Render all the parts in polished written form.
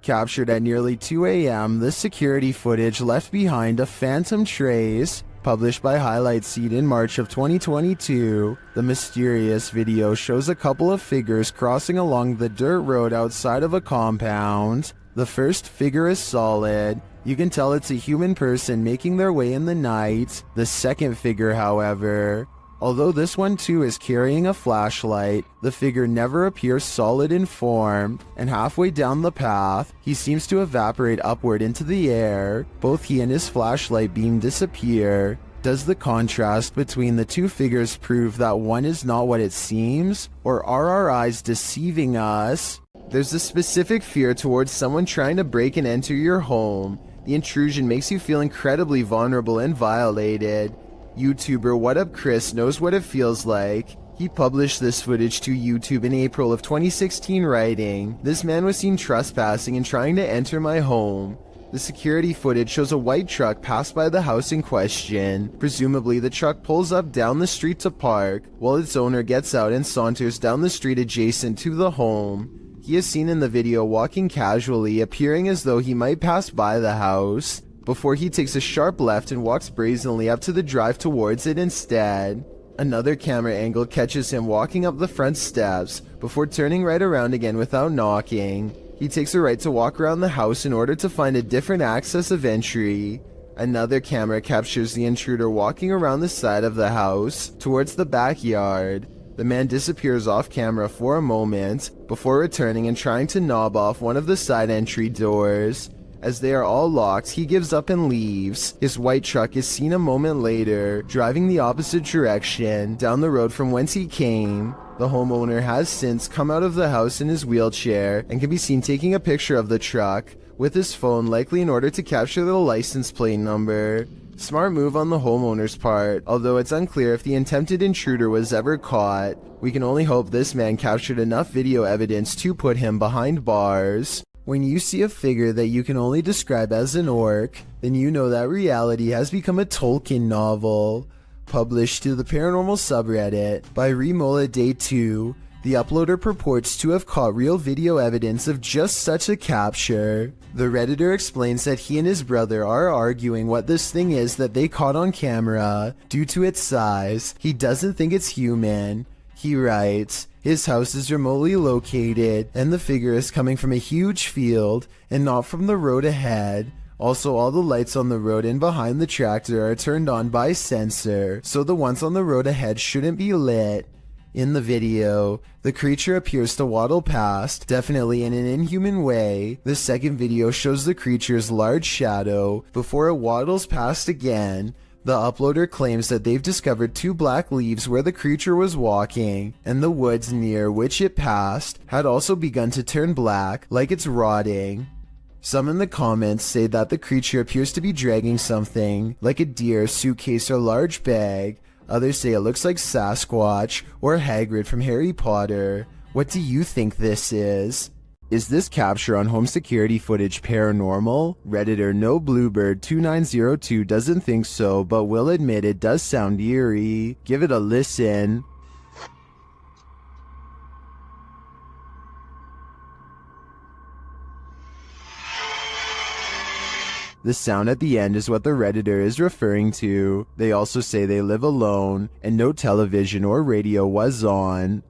captured at nearly 2 a.m., this security footage left behind a phantom trace. Published by Highlight Seed in March of 2022, the mysterious video shows a couple of figures crossing along the dirt road outside of a compound. The first figure is solid. You can tell it's a human person making their way in the night. The second figure, however, although this one too is carrying a flashlight, the figure never appears solid in form, and halfway down the path, he seems to evaporate upward into the air. Both he and his flashlight beam disappear. Does the contrast between the two figures prove that one is not what it seems, or are our eyes deceiving us? There's a specific fear towards someone trying to break and enter your home. The intrusion makes you feel incredibly vulnerable and violated. YouTuber What Up Chris knows what it feels like. He published this footage to YouTube in April of 2016, writing, "This man was seen trespassing and trying to enter my home." The security footage shows a white truck pass by the house in question. Presumably the truck pulls up down the street to park, while its owner gets out and saunters down the street adjacent to the home. He is seen in the video walking casually, appearing as though he might pass by the house, before he takes a sharp left and walks brazenly up to the drive towards it instead. Another camera angle catches him walking up the front steps, before turning right around again without knocking. He takes a right to walk around the house in order to find a different access of entry. Another camera captures the intruder walking around the side of the house, towards the backyard. The man disappears off camera for a moment, before returning and trying to knob off one of the side entry doors. As they are all locked, he gives up and leaves. His white truck is seen a moment later, driving the opposite direction, down the road from whence he came. The homeowner has since come out of the house in his wheelchair, and can be seen taking a picture of the truck, with his phone, likely in order to capture the license plate number. Smart move on the homeowner's part, although it's unclear if the attempted intruder was ever caught. We can only hope this man captured enough video evidence to put him behind bars. When you see a figure that you can only describe as an orc, then you know that reality has become a Tolkien novel. Published to the paranormal subreddit by Remola Day 2, the uploader purports to have caught real video evidence of just such a capture. The Redditor explains that he and his brother are arguing what this thing is that they caught on camera. Due to its size, he doesn't think it's human. He writes, his house is remotely located, and the figure is coming from a huge field, and not from the road ahead. Also, all the lights on the road and behind the tractor are turned on by sensor, so the ones on the road ahead shouldn't be lit. In the video, the creature appears to waddle past, definitely in an inhuman way. The second video shows the creature's large shadow, before it waddles past again. The uploader claims that they've discovered 2 black leaves where the creature was walking, and the woods near which it passed had also begun to turn black, like it's rotting. Some in the comments say that the creature appears to be dragging something, like a deer, suitcase, or large bag. Others say it looks like Sasquatch or Hagrid from Harry Potter. What do you think this is? Is this capture on home security footage paranormal? Redditor No Bluebird 2902 doesn't think so, but will admit it does sound eerie. Give it a listen. The sound at the end is what the Redditor is referring to. They also say they live alone, and no television or radio was on.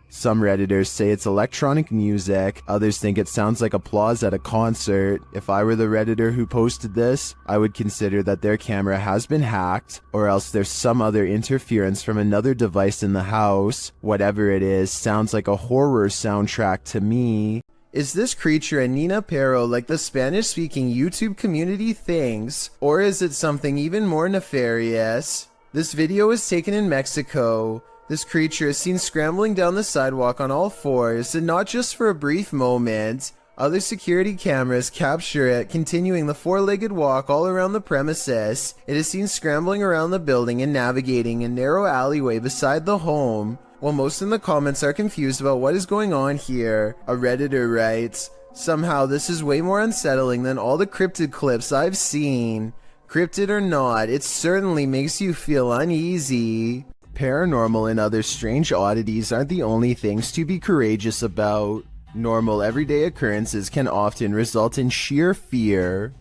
Some Redditors say it's electronic music, others think it sounds like applause at a concert. If I were the Redditor who posted this, I would consider that their camera has been hacked, or else there's some other interference from another device in the house. Whatever it is, sounds like a horror soundtrack to me. Is this creature a Nina Pero like the Spanish-speaking YouTube community thinks, or is it something even more nefarious? This video was taken in Mexico. This creature is seen scrambling down the sidewalk on all fours, and not just for a brief moment. Other security cameras capture it continuing the 4-legged walk all around the premises. It is seen scrambling around the building and navigating a narrow alleyway beside the home. While most in the comments are confused about what is going on here, a Redditor writes, Somehow, this is way more unsettling than all the cryptid clips I've seen. Cryptid or not, it certainly makes you feel uneasy. Paranormal and other strange oddities aren't the only things to be courageous about. Normal everyday occurrences can often result in sheer fear.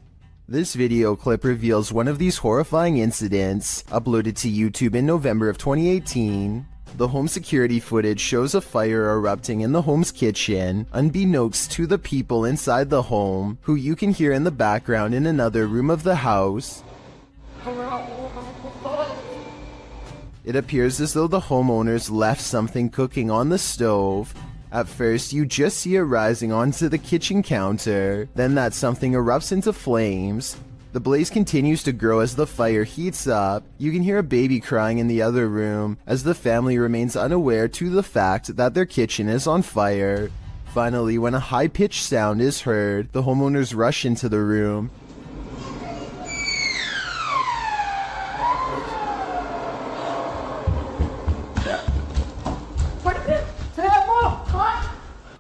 This video clip reveals one of these horrifying incidents, uploaded to YouTube in November of 2018. The home security footage shows a fire erupting in the home's kitchen, unbeknownst to the people inside the home, who you can hear in the background in another room of the house. It appears as though the homeowners left something cooking on the stove. At first, you just see it rising onto the kitchen counter, then that something erupts into flames. The blaze continues to grow as the fire heats up. You can hear a baby crying in the other room, as the family remains unaware to the fact that their kitchen is on fire. Finally, when a high-pitched sound is heard, the homeowners rush into the room.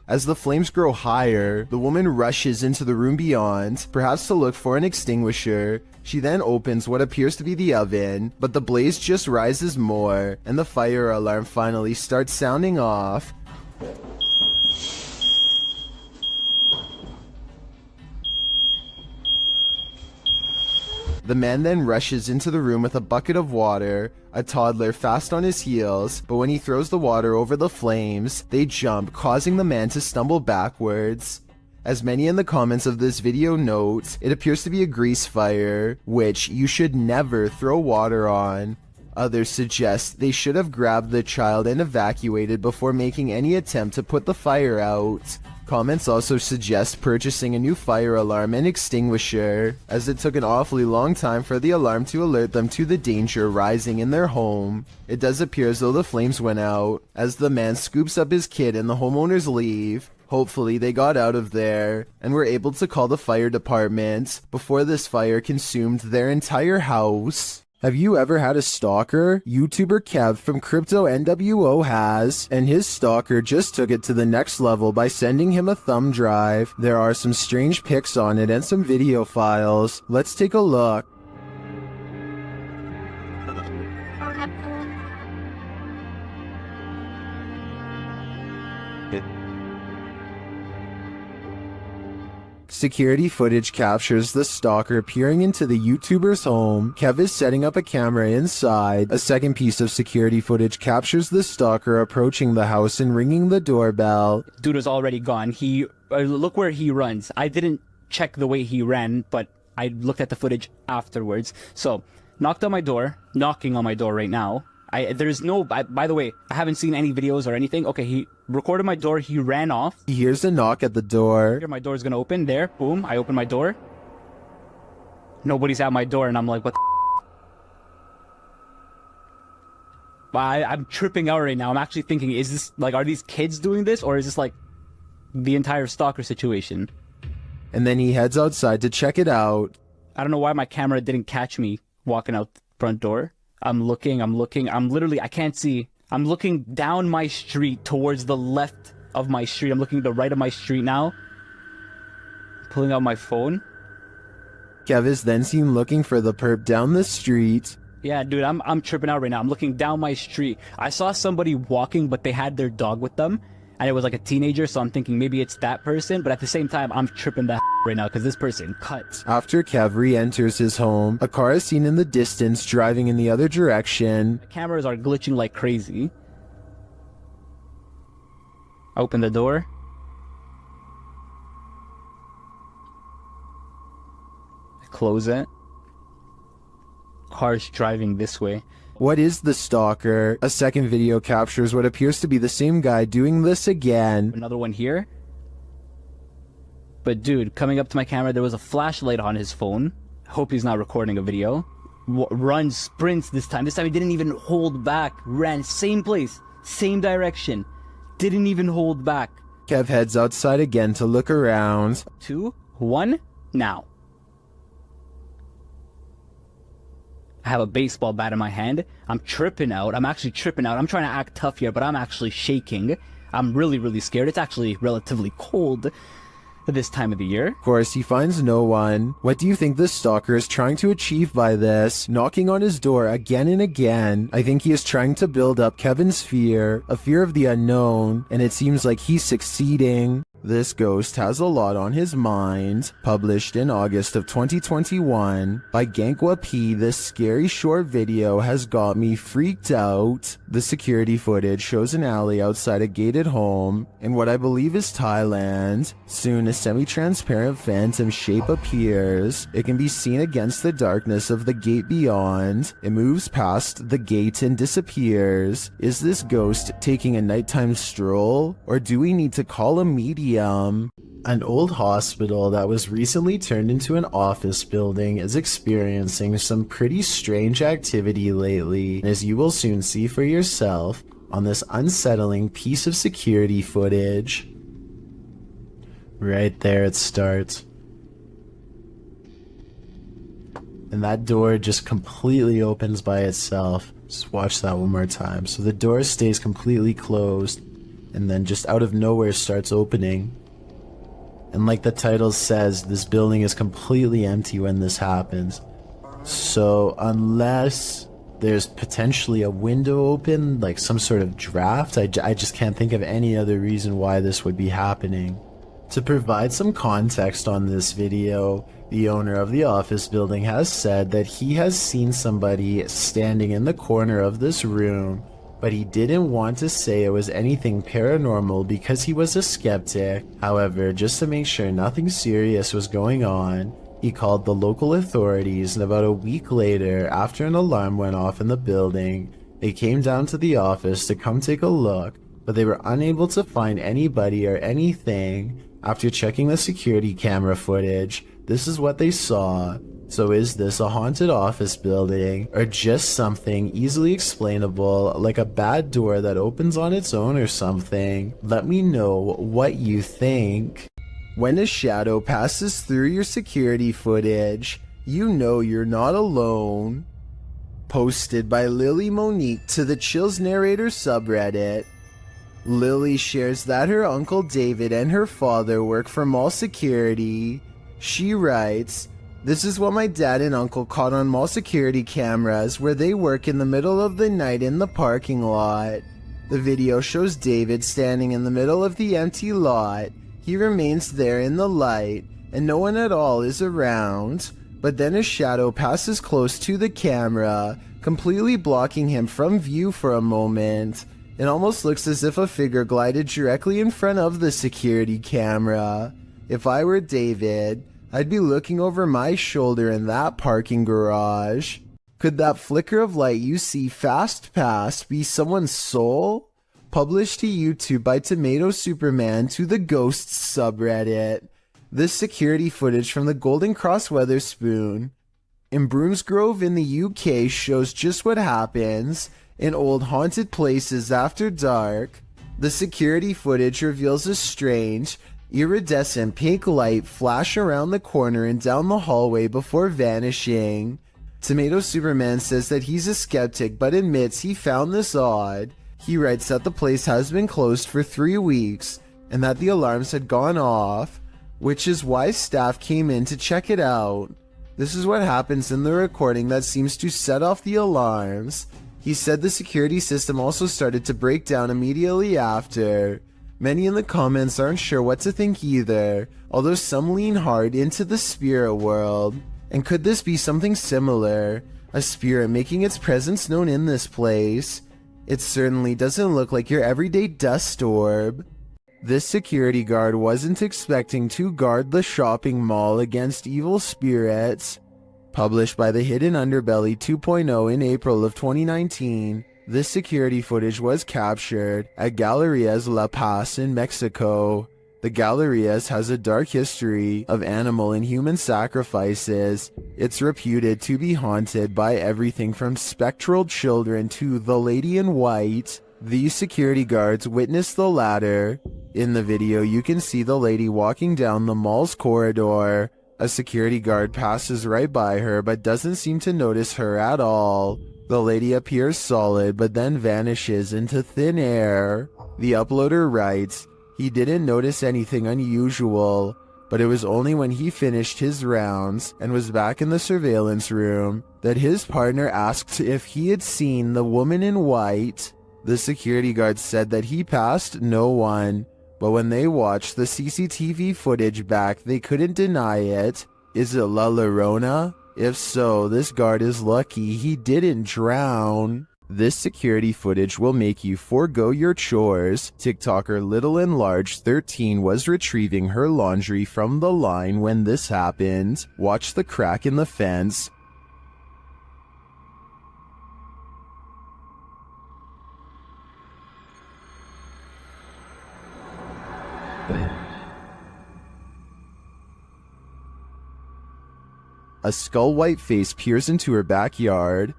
As the flames grow higher, the woman rushes into the room beyond, perhaps to look for an extinguisher. She then opens what appears to be the oven, but the blaze just rises more, and the fire alarm finally starts sounding off. The man then rushes into the room with a bucket of water, a toddler fast on his heels, but when he throws the water over the flames, they jump, causing the man to stumble backwards. As many in the comments of this video note, it appears to be a grease fire, which you should never throw water on. Others suggest they should have grabbed the child and evacuated before making any attempt to put the fire out. Comments also suggest purchasing a new fire alarm and extinguisher, as it took an awfully long time for the alarm to alert them to the danger rising in their home. It does appear as though the flames went out, as the man scoops up his kid and the homeowners leave. Hopefully they got out of there, and were able to call the fire department before this fire consumed their entire house. Have you ever had a stalker? YouTuber Kev from Crypto NWO has, and his stalker just took it to the next level by sending him a thumb drive. There are some strange pics on it and some video files. Let's take a look. Security footage captures the stalker peering into the YouTuber's home. Kev is setting up a camera inside. A second piece of security footage captures the stalker approaching the house and ringing the doorbell. Dude is already gone. Look where he runs. I didn't check the way he ran, but I looked at the footage afterwards. So, knocking on my door right now. By the way, I haven't seen any videos or anything. Okay, he recorded my door, he ran off. He hears a knock at the door. Here, my door's gonna open, there, boom, I open my door. Nobody's at my door, and I'm like, what the I'm tripping out right now. I'm actually thinking, is this, like, are these kids doing this, or is this, like, the entire stalker situation? And then he heads outside to check it out. I don't know why my camera didn't catch me walking out the front door. I'm looking, I can't see. I'm looking down my street towards the left of my street. I'm looking to the right of my street now. Pulling out my phone. Kev is then seen looking for the perp down the street. Yeah, dude, I'm tripping out right now. I'm looking down my street. I saw somebody walking, but they had their dog with them. And it was like a teenager, so I'm thinking maybe it's that person. But at the same time, I'm tripping the right now because this person cut. After Kev re-enters his home, a car is seen in the distance driving in the other direction. The cameras are glitching like crazy. Open the door. Close it. Car's driving this way. What is the stalker? A second video captures what appears to be the same guy doing this again. Another one here. But dude, coming up to my camera, there was a flashlight on his phone. Hope he's not recording a video. Runs, sprints this time. This time he didn't even hold back. Ran, same place, same direction. Didn't even hold back. Kev heads outside again to look around. 2, 1, now. I have a baseball bat in my hand. I'm tripping out. I'm actually tripping out. I'm trying to act tough here, but I'm actually shaking. I'm really, really scared. It's actually relatively cold. this time of the year. Of course, he finds no one. What do you think the stalker is trying to achieve by this? Knocking on his door again and again. I think he is trying to build up Kevin's fear, a fear of the unknown, and it seems like he's succeeding. This ghost has a lot on his mind. Published in August of 2021 by Gankwa P, this scary short video has got me freaked out. The security footage shows an alley outside a gated home in what I believe is Thailand. Soon a semi-transparent phantom shape appears. It can be seen against the darkness of the gate beyond. It moves past the gate and disappears. Is this ghost taking a nighttime stroll, or do we need to call a medium? An old hospital that was recently turned into an office building is experiencing some pretty strange activity lately, as you will soon see for yourself on this unsettling piece of security footage. Right there it starts. And that door just completely opens by itself. Just watch that one more time. So the door stays completely closed, and then just out of nowhere starts opening. And like the title says, this building is completely empty when this happens. So unless there's potentially a window open, like some sort of draft, I just can't think of any other reason why this would be happening. To provide some context on this video, the owner of the office building has said that he has seen somebody standing in the corner of this room, but he didn't want to say it was anything paranormal because he was a skeptic. However, just to make sure nothing serious was going on, he called the local authorities, and about a week later, after an alarm went off in the building, they came down to the office to come take a look, but they were unable to find anybody or anything. After checking the security camera footage, this is what they saw. So is this a haunted office building, or just something easily explainable, like a bad door that opens on its own or something? Let me know what you think. When a shadow passes through your security footage, you know you're not alone. Posted by Lily Monique to the Chills Narrator subreddit. Lily shares that her uncle David and her father work for mall security. She writes, "This is what my dad and uncle caught on mall security cameras where they work in the middle of the night in the parking lot. The video shows David standing in the middle of the empty lot. He remains there in the light, and no one at all is around. But then a shadow passes close to the camera, completely blocking him from view for a moment. It almost looks as if a figure glided directly in front of the security camera. If I were David, I'd be looking over my shoulder in that parking garage. Could that flicker of light you see fast past be someone's soul?" Published to YouTube by Tomato Superman to the Ghosts subreddit. This security footage from the Golden Cross Weatherspoon in Broomsgrove in the UK shows just what happens in old haunted places after dark. The security footage reveals a strange, iridescent pink light flash around the corner and down the hallway before vanishing. Tomato Superman says that he's a skeptic but admits he found this odd. He writes that the place has been closed for 3 weeks and that the alarms had gone off, which is why staff came in to check it out. This is what happens in the recording that seems to set off the alarms. He said the security system also started to break down immediately after. Many in the comments aren't sure what to think either, although some lean hard into the spirit world. And could this be something similar? A spirit making its presence known in this place? It certainly doesn't look like your everyday dust orb. This security guard wasn't expecting to guard the shopping mall against evil spirits. Published by the Hidden Underbelly 2.0 in April of 2019, this security footage was captured at Galerías La Paz in Mexico. The Galerías has a dark history of animal and human sacrifices. It's reputed to be haunted by everything from spectral children to the Lady in White. These security guards witnessed the latter. In the video, you can see the lady walking down the mall's corridor. A security guard passes right by her but doesn't seem to notice her at all. The lady appears solid but then vanishes into thin air. The uploader writes, "He didn't notice anything unusual. but it was only when he finished his rounds and was back in the surveillance room that his partner asked if he had seen the woman in white. The security guard said that he passed no one, but when they watched the CCTV footage back, they couldn't deny it. Is it La Llorona? If so, this guard is lucky he didn't drown. This security footage will make you forego your chores. TikToker Little and Large 13 was retrieving her laundry from the line when this happened. Watch the crack in the fence. A skull-white face peers into her backyard.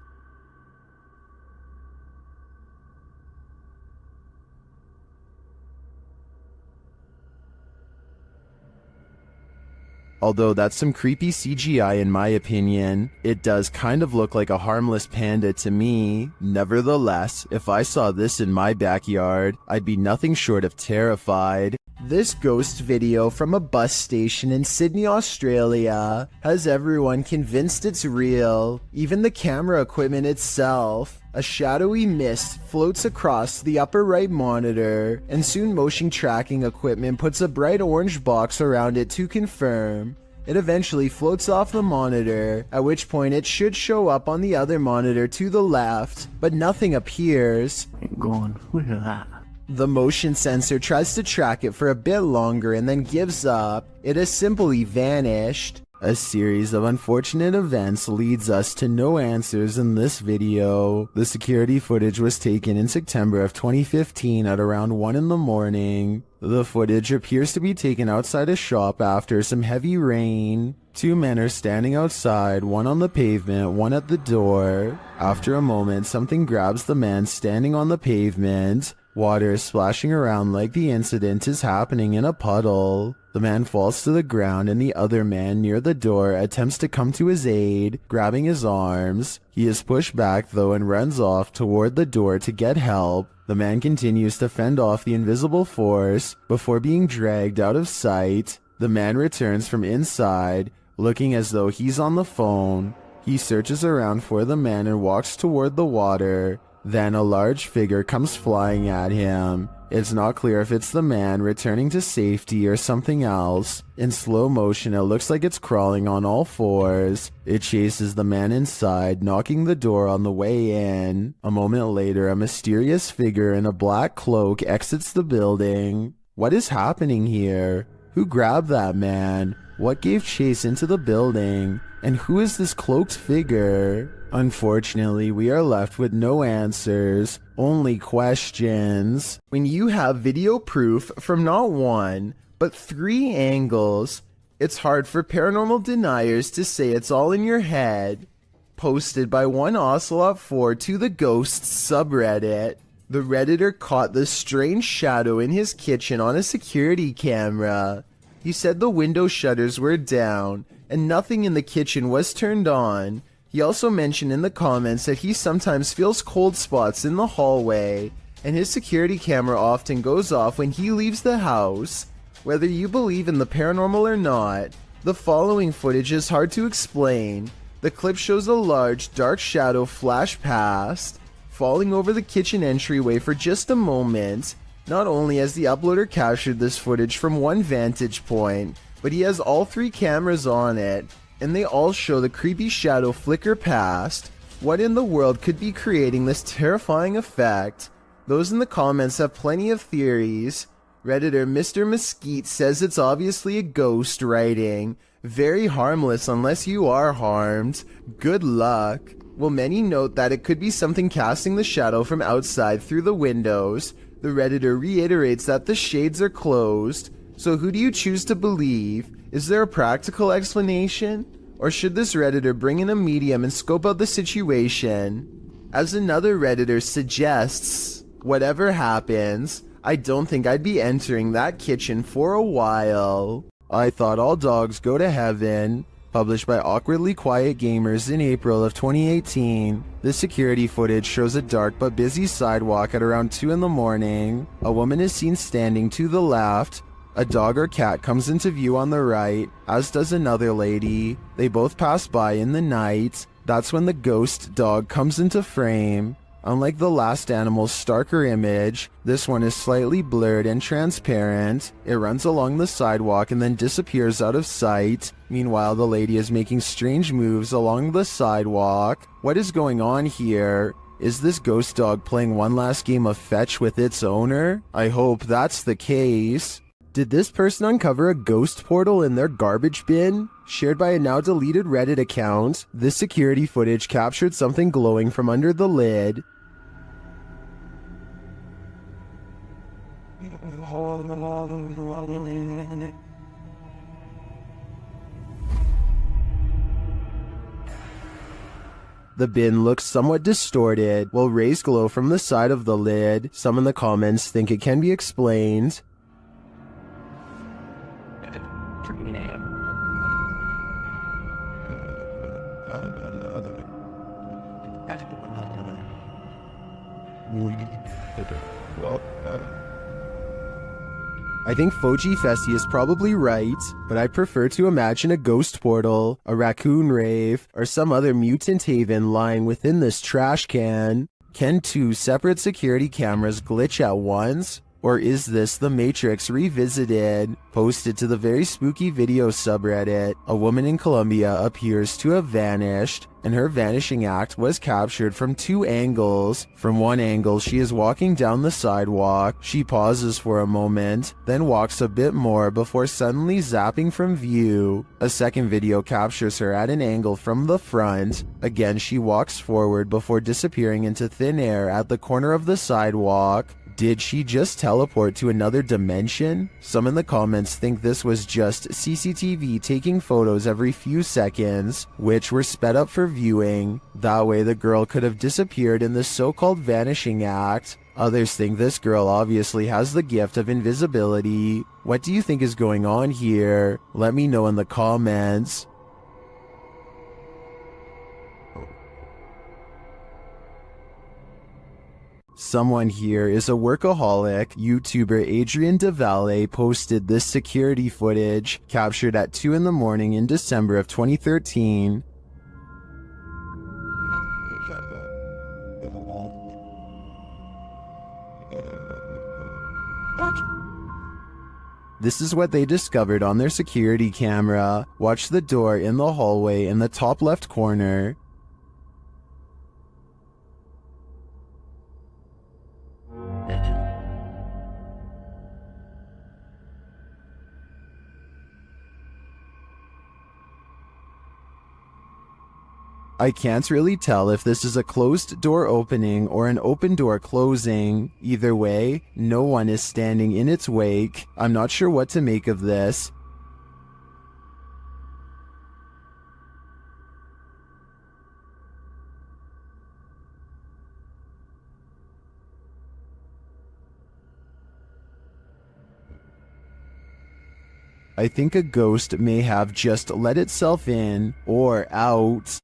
Although that's some creepy CGI in my opinion, it does kind of look like a harmless panda to me. Nevertheless, if I saw this in my backyard, I'd be nothing short of terrified. This ghost video from a bus station in Sydney, Australia, has everyone convinced it's real, even the camera equipment itself. A shadowy mist floats across the upper right monitor, and soon motion tracking equipment puts a bright orange box around it to confirm. It eventually floats off the monitor, at which point it should show up on the other monitor to the left, but nothing appears. Look at that. The motion sensor tries to track it for a bit longer and then gives up. It has simply vanished. A series of unfortunate events leads us to no answers in this video. The security footage was taken in September of 2015 at around 1 in the morning. The footage appears to be taken outside a shop after some heavy rain. Two men are standing outside, one on the pavement, one at the door. After a moment, something grabs the man standing on the pavement. Water is splashing around like the incident is happening in a puddle. The man falls to the ground and the other man near the door attempts to come to his aid, grabbing his arms. He is pushed back though and runs off toward the door to get help. The man continues to fend off the invisible force before being dragged out of sight. The man returns from inside, looking as though he's on the phone. He searches around for the man and walks toward the water. Then a large figure comes flying at him. It's not clear if it's the man returning to safety or something else. In slow motion, it looks like it's crawling on all fours. It chases the man inside, knocking the door on the way in. A moment later, a mysterious figure in a black cloak exits the building. What is happening here? Who grabbed that man? What gave chase into the building? And who is this cloaked figure? Unfortunately, we are left with no answers, only questions. When you have video proof from not one, but 3 angles, it's hard for paranormal deniers to say it's all in your head. Posted by one Ocelot4 to the Ghosts subreddit. The Redditor caught the strange shadow in his kitchen on a security camera. He said the window shutters were down, and nothing in the kitchen was turned on. He also mentioned in the comments that he sometimes feels cold spots in the hallway, and his security camera often goes off when he leaves the house. Whether you believe in the paranormal or not, the following footage is hard to explain. The clip shows a large, dark shadow flash past, falling over the kitchen entryway for just a moment. Not only has the uploader captured this footage from one vantage point, but he has all 3 cameras on it, and they all show the creepy shadow flicker past. What in the world could be creating this terrifying effect? Those in the comments have plenty of theories. Redditor Mr. Mesquite says it's obviously a ghost writing. Very harmless unless you are harmed. Good luck. While many note that it could be something casting the shadow from outside through the windows, the Redditor reiterates that the shades are closed. So who do you choose to believe? Is there a practical explanation? Or should this Redditor bring in a medium and scope out the situation? As another Redditor suggests, whatever happens, I don't think I'd be entering that kitchen for a while. I Thought All Dogs Go to Heaven, published by Awkwardly Quiet Gamers in April of 2018. This security footage shows a dark but busy sidewalk at around 2 in the morning. A woman is seen standing to the left, A dog or cat comes into view on the right, as does another lady. They both pass by in the night. That's when the ghost dog comes into frame. Unlike the last animal's Stalker image, this one is slightly blurred and transparent. It runs along the sidewalk and then disappears out of sight. Meanwhile, the lady is making strange moves along the sidewalk. What is going on here? Is this ghost dog playing one last game of fetch with its owner? I hope that's the case. Did this person uncover a ghost portal in their garbage bin? Shared by a now deleted Reddit account, this security footage captured something glowing from under the lid. The bin looks somewhat distorted, while rays glow from the side of the lid. Some in the comments think it can be explained. I think Foji Festi is probably right, but I prefer to imagine a ghost portal, a raccoon rave, or some other mutant haven lying within this trash can. Can two separate security cameras glitch at once? Or is this the Matrix revisited? Posted to the very spooky video subreddit, a woman in Colombia appears to have vanished, and her vanishing act was captured from two angles. From one angle, she is walking down the sidewalk. She pauses for a moment, then walks a bit more before suddenly zapping from view. A second video captures her at an angle from the front. Again, she walks forward before disappearing into thin air at the corner of the sidewalk. Did she just teleport to another dimension? Some in the comments think this was just CCTV taking photos every few seconds, which were sped up for viewing. That way the girl could have disappeared in the so-called vanishing act. Others think this girl obviously has the gift of invisibility. What do you think is going on here? Let me know in the comments. Someone here is a workaholic. YouTuber Adrian DeValle posted this security footage captured at 2 in the morning in December of 2013. This is what they discovered on their security camera. Watch the door in the hallway in the top left corner. I can't really tell if this is a closed door opening or an open door closing. Either way, no one is standing in its wake. I'm not sure what to make of this. I think a ghost may have just let itself in or out.